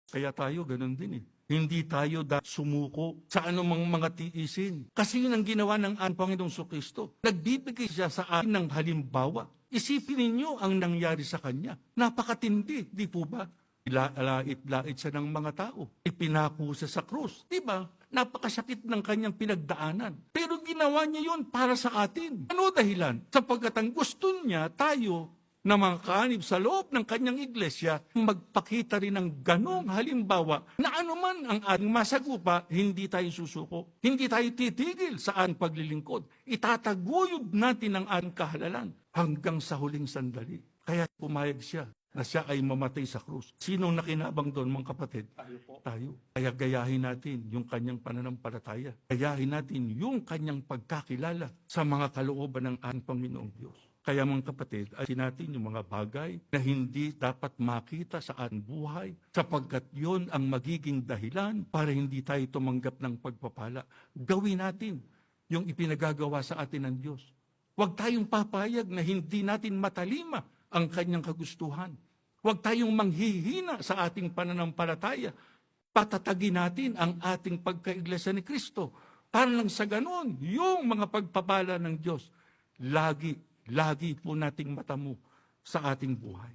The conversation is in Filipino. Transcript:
Kaya tayo ganun din eh. Hindi tayo sumuko sa anumang mga tiisin. Kasi yun ang ginawa ng ating Panginoong Kristo. Nagbibigay siya sa atin ng halimbawa. Isipin ninyo ang nangyari sa Kanya. Napakatindi, di po ba? Lait-lait siya ng mga tao. Ipinako siya sa krus. Di ba? Napakasakit ng kanyang pinagdaanan. Pero ginawa niya yun para sa atin. Ano dahilan? Sapagkat ang gusto niya, tayo, na mga kaanib sa loob ng kanyang iglesia, magpakita rin ng ganong halimbawa na anuman ang ating masagupa, hindi tayo susuko. Hindi tayo titigil sa ating paglilingkod. Itataguyod natin ang ating kahalalan hanggang sa huling sandali. Kaya pumayag siya na siya ay mamatay sa krus. Sinong nakinabang doon, mga kapatid? Tayo po. Tayo. Kaya gayahin natin yung kanyang pananampalataya. Gayahin natin yung kanyang pagkakilala sa mga kalooban ng ating Panginoong Diyos. Kaya mga kapatid, ayusin natin yung mga bagay na hindi dapat makita sa ating buhay sapagkat yon ang magiging dahilan para hindi tayo tumanggap ng pagpapala. Gawin natin yung ipinagagawa sa atin ng Diyos. Huwag tayong papayag na hindi natin matalima ang kanyang kagustuhan. Huwag tayong manghihina sa ating pananampalataya. Patatagin natin ang ating pagkaiglesia ni Kristo. Para lang sa ganon, yung mga pagpapala ng Diyos, lagi po nating matamo sa ating buhay.